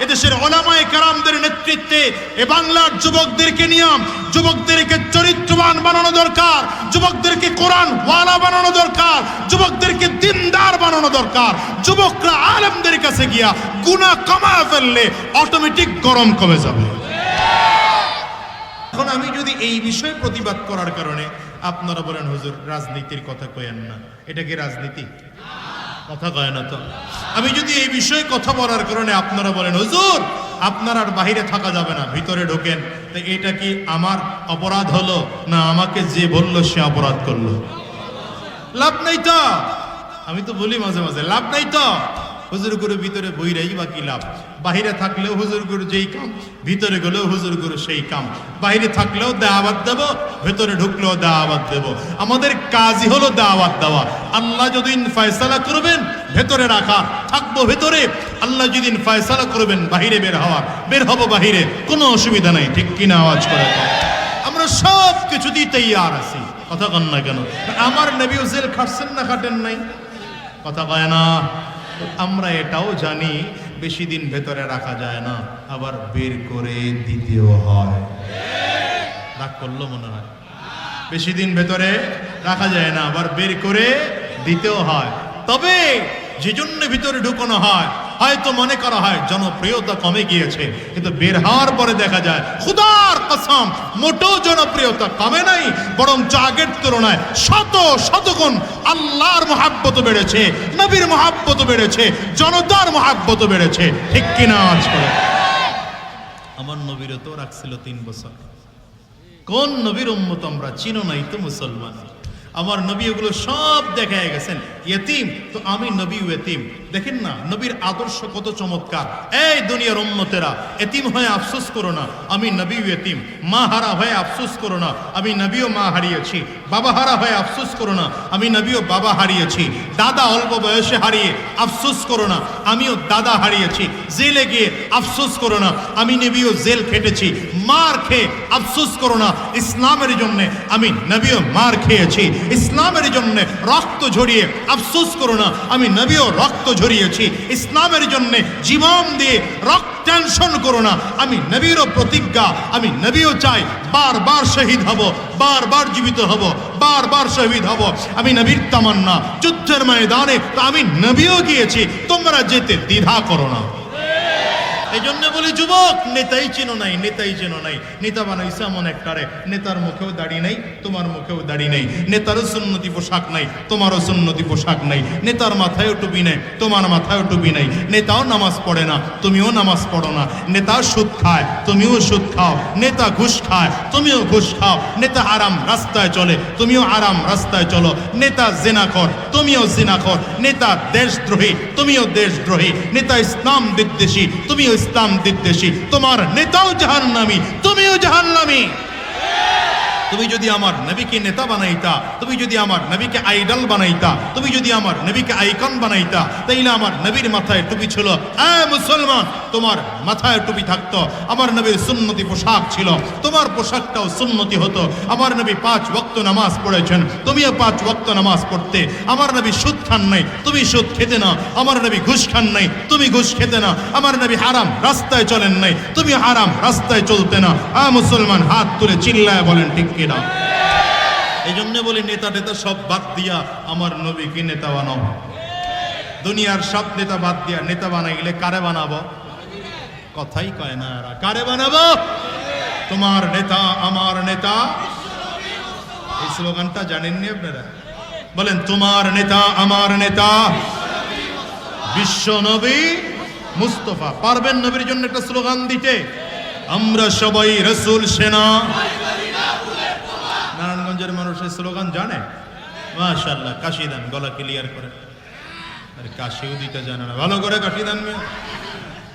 এদেশের উলামায়ে কেরামদের নেতৃত্বে এ বাংলার যুবকদেরকে নিয়ে যুবকদেরকে চরিত্রবান বানানো দরকার, যুবকদেরকে কোরআন ওয়ালা বানানো দরকার, যুবকদেরকে দিনদার বানানো দরকার। যুবকরা আলেমদের কাছে গিয়া গুনাহ কমায় ফেললে অটোমেটিক গরম কমে যাবে। এখন আমি যদি এই বিষয়ে প্রতিবাদ করার কারণে আপনারা বলেন হুজুর রাজনীতির কথা কয়েন না, এটা কি রাজনীতি? কথা কয় না তো। আমি যদি এই বিষয়ে কথা বলার কারণে আপনারা বলেন হুজুর আপনার আর বাহিরে থাকা যাবে না, ভিতরে ঢোকেন, তো এটা কি আমার অপরাধ হলো না আমাকে যে বললো সে অপরাধ করলো? লাভ নাই তো। আমি তো বলি মাঝে মাঝে লাভ নাই তো। হুজুর গুরু ভিতরে বইরাই বা কি লাভ? বাহিরে থাকলেও হুজুর গুরু যেই কাম, ভিতরে গেলেও হুজুর গুরু সেই কাম। বাহিরে থাকলেও দাওয়াত দেব, ভিতরে ঢুকলেও দাওয়াত দেব। আমাদের কাজই হলো দাওয়াত দেওয়া। আল্লাহ যদি ফয়সালা করবেন ভেতরে রাখা, থাকবো ভেতরে। আল্লাহ যদি ফয়সালা করবেন বাহিরে বের হওয়া, বের হবো বাহিরে, কোনো অসুবিধা নাই। ঠিক কিনা আওয়াজ করে? আমরা সব কিছুতেই তৈয়ার আছি। কথা কন না কেন? আমার নবী জেল খাটছেন না খাটেন নাই? কথা কয় না। আমরা এটাও জানি বেশি দিন ভেতরে রাখা যায় না, আবার বের করে দিতেও হয়। রাগ করলো মনে হয়? বেশি দিন ভেতরে রাখা যায় না, আবার বের করে দিতেও হয়। তবে যে জন্য ভিতরে ঢুকানো হয়, হয়তো মনে করা হয় জনপ্রিয়তা কমে গিয়েছে, কিন্তু বের হওয়ার পরে দেখা যায় খুদার কসম মোটেও জনপ্রিয়তা কমে নাই, বরং আগের তুলনায় শত শতগুণ আল্লাহর মহাব্বত বেড়েছে, নবীর মহাব্বত বেড়েছে, জনতার মহাব্বত বেড়েছে। ঠিক কিনা আজ করে? আমার নবীরও তো রাখছিল 3 বছর। কোন নবীর উম্মত আমরা? চিনো নাই তো মুসলমান। আমার নবী এগুলো সব দেখায় গেছেন। ইয়েতিম তো আমি নবী ইয়েতিম। দেখেন না নবীর আদর্শ কত চমৎকার। এই দুনিয়ার উম্মতেরা, এতিম হয়ে আফসোস করো না, আমি নবী ইয়েতিম। মা হারা হয়ে আফসোস করো না, আমি নবীও মা হারিয়েছি। বাবা হারা হয়ে আফসোস করো না, আমি নবীও বাবা হারিয়েছি। দাদা অল্প বয়সে হারিয়ে আফসোস করো না, আমিও দাদা হারিয়েছি। জেলে গিয়ে আফসোস করো না, আমি নবীও জেল খেটেছি। মার খেয়ে আফসোস করো না, ইসলামের জন্য আমি নবীও মার খেয়েছি। ইসলামের জন্য রক্ত ঝরিয়ে আফসোস করো না, আমি নবীও রক্ত ঝরিয়েছি। ইসলামের জন্য জীবন দিয়ে রক্ত টেনশন করো না, আমি নবীরও প্রতিজ্ঞা, আমি নবীও চাই বারবার শহীদ হব, বারবার জীবিত হব, বারবার শহীদ হব। আমি নবীর তামান্না যুদ্ধের ময়দানে তো আমি নবীও গিয়েছি, তোমরা যেতে দ্বিধা করো না। এই জন্য বলি যুবক, নেতাই চেনো নাই, নেতাই চেনো নাই। নেতা বানাইছে এমন একটারে, নেতার মুখেও দাড়ি নাই, তোমার মুখেও দাড়ি নাই। নেতারও সুন্নতি পোশাক নাই, তোমারও সুন্নতি পোশাক নাই। নেতার মাথায়ও টুপি নাই, তোমার মাথায়ও টুপি নাই। নেতাও নামাজ পড়ে না, তুমিও নামাজ পড়ো না। নেতা সুদ খায়, তুমিও সুদ খাও। নেতা ঘুষ খায়, তুমিও ঘুষ খাও। নেতা আরাম রাস্তায় চলে, তুমিও আরাম রাস্তায় চলো। নেতা জিনাখোর, তুমিও জিনাখোর। নেতা দেশদ্রোহী, তুমিও দেশদ্রোহী। নেতা ইসলাম বিদ্বেষী, তুমিও ইসলাম বিদ্বেষী। তোমার নেতাও জাহান্নামী, তুমিও জাহান্নামী। তুমি যদি আমার নবীকে নেতা বানাইতা, তুমি যদি আমার নবীকে আইডল বানাইতা, তুমি যদি আমার নবীকে আইকন বানাইতা, তাইলে আমার নবীর মাথায় টুপি ছিল। মুসলমান, তোমার মাথায় টুপি থাকতো। আমার নবীর সুন্নতি পোশাক ছিল, তোমার পোশাকটাও সুন্নতি হতো। আমার নবী 5 ওয়াক্ত নামাজ পড়েছেন, তুমিও 5 ওয়াক্ত নামাজ পড়তে। আমার নবী সুদ খান নাই, তুমি সুদ খেতে না। আমার নবী ঘুষ খান নাই, তুমি ঘুষ খেতে না। আমার নবী হারাম রাস্তায় চলেন নাই, তুমি হারাম রাস্তায় চলতে না। মুসলমান, হাত তুলে চিল্লায় বলেন ঠিক কিনা? এই জন্য বলি নেতা টেতা সব বাদ দিয়া আমার নবীকে নেতা বানাও। দুনিয়ার সব নেতা বাদ দিয়া নেতা বানাইলে কারে বানাবো? কথাই কয় না এরা। কারে বানাবো? তোমার নেতা আমার নেতা। এই স্লোগানটা জানেননি আপনারা? বলেন তোমার নেতা আমার নেতা বিশ্ব নবী মুস্তফা। পারবেন নবীর জন্য একটা স্লোগান দিতে? আমরা সবাই রাসূল সেনা। নারায়ণগঞ্জের মানুষ এই স্লোগান জানে? মাশাআল্লাহ, কাশি দেন, গলা ক্লিয়ার করে। আরে কাশিও দিতে জানে না, ভালো করে কাশি দেন।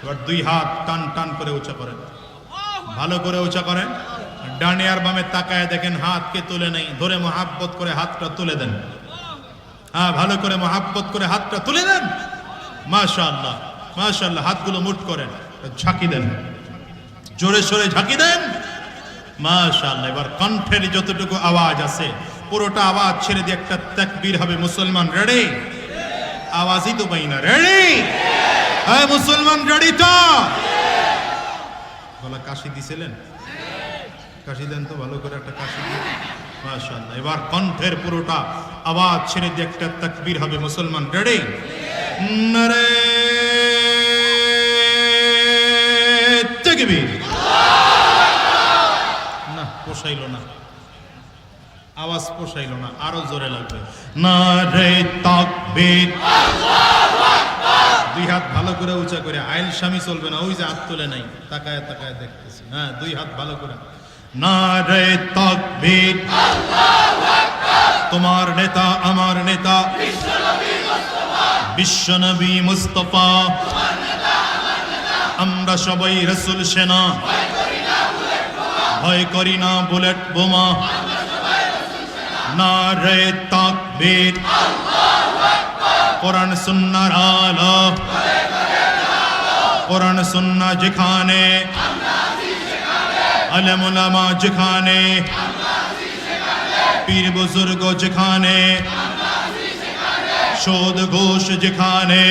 এবার 2 হাত টান টান করে উঁচা করেন, ভালো করে উঁচা করেন। ডানে আর বামে তাকায় দেখেন হাতকে তুলে নেই, ধরে মহাব্বত করে হাতটা তুলে দেন। হ্যাঁ, ভালো করে মহাব্বত করে হাতটা তুলে দেন। মাশাআল্লাহ, মাশাআল্লাহ। হাতগুলো মুঠ করেন, ঝাঁকি দেন, জোরে সোরে ঝাঁকি দেন। মাশাআল্লাহ। এবার কণ্ঠের যতটুকু আওয়াজ আছে পুরোটা আওয়াজ ছেড়ে দিয়ে একটা তাকবীর হবে। মুসলমান রেডি? আওয়াজই তো পাই না। রেডি? হ্যাঁ মুসলমান রেডি তো? কাশি দিছিলেন? কাশি দেন তো ভালো করে একটা কাশি দিয়ে। মাশাআল্লাহ। এবার কণ্ঠের পুরোটা আওয়াজ ছেড়ে দিয়ে একটা তাকবীর হবে। মুসলমান রেডি? নারে তাকবীর। না পোষাইলো না, আওয়াজ পোষাইলো না, আরো জোরে লাগবে। নারে তাকবীর। দুই হাত ভালো করে উঁচা করে, আইল স্বামী চলবে না, ওই যে হাত তুলে নাই, তাকায় তাকায় দেখতেছি। হ্যাঁ, দুই হাত ভালো করে। নারে তাকবীর। তোমার নেতা আমার নেতা বিশ্বনবী মুস্তাফা, আমরা সবাই রাসূল সেনা, ভয় করি না বুলেট বোমা। নারে তাকবীর। কোরআন সুন্নাহর আলো, কোরআন সুন্নাহ যেখানে, আলেম ওলামা যেখানে, পীর বুজুর্গ যেখানে, সুদ ঘুষ যেখানে,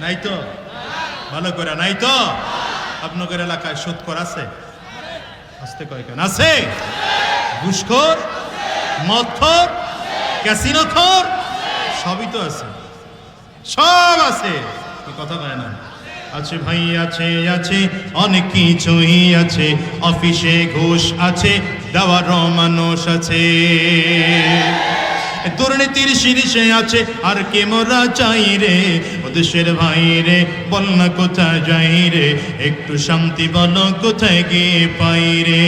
নাই তো? ভালো করে নাই তো? আপনাদের এলাকায় সুদখোর আছে? আসতে কয়েকজন আছে? ঘুষখোর, মদখোর, ক্যাসিনোখোর, সবই তো আছে, সব আছে। কি কথা কয় না? আছে ভাই, আছে আছে অনেক কিছুই আছে, অফিসে ঘুষ আছে, দেওয়ার মানুষ আছে, দুর্নীতির শীর্ষে আছে, আর কে মোরা চাই রে, ও দেশের ভাই রে, বল না কোথায় যাই রে, একটু শান্তি বলো কোথায় গিয়ে পাই রে।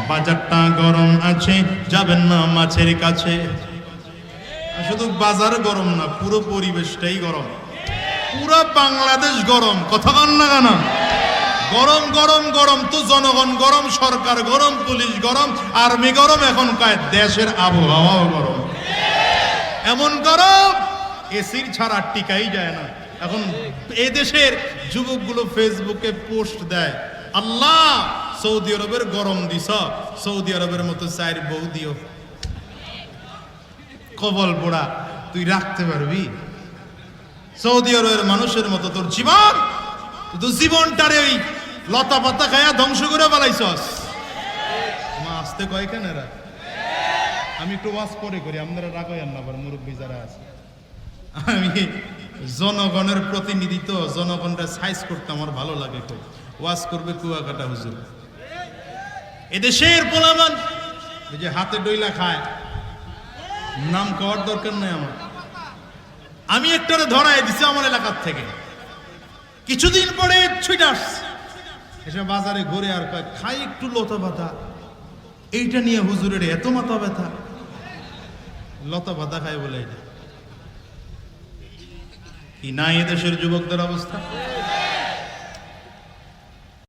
বাজারটা গরম আছে, যাবেন না মাছের কাছে। শুধু বাজার গরম না, পুরো পরিবেশটাই গরম, পুরো বাংলাদেশ গরম। কথা কন না কেন? গরম গরম গরম তো জনগণ গরম, সরকার গরম, পুলিশ গরম, আর্মি গরম, এখন কয় দেশের আবহাওয়াও গরম। এমন গরম এসির ছাড়া টিকাই যায় না। এখন এই দেশের যুবকগুলো ফেসবুকে পোস্ট দেয়, আল্লাহ সৌদি আরবের গরম দিছ, সৌদি আরবের মতো চার বউ দিও। কবল পোড়া, তুই রাখতে পারবি? সৌদি আরবের মানুষের মতো তোর জীবন, তুই জীবনটারে ওই লতা পাতা খায়া ধ্বংস করে ফেলাইছস। মা আসতে কয় কেন এরা? আমি একটু ওয়াজ পরে করি, আপনারা রাগই আল্লাহ, আবার মুরব্বী যারা আছে। আমি জনগণের প্রতিনিধি তো, জনগণটা সাইজ করতে আমার ভালো লাগে। খুব ওয়াজ করবে কুয়াকাটা হুজুর। এদেশের পোলামান ওই যে হাতে ডইলা খায়, নাম কওয়ার দরকার নেই আমার। আমি একটারে ধরাই দিছি আমার এলাকার থেকে, কিছুদিন পরে ছুটে আসছে, এসে বাজারে ঘুরে আর কয় খাই একটু লতা পাতা, এইটা নিয়ে হুজুরের এত মাথা ব্যথা। লতা পাতা খায় বলে এটা কি নাই এদেশের যুবকদের অবস্থা?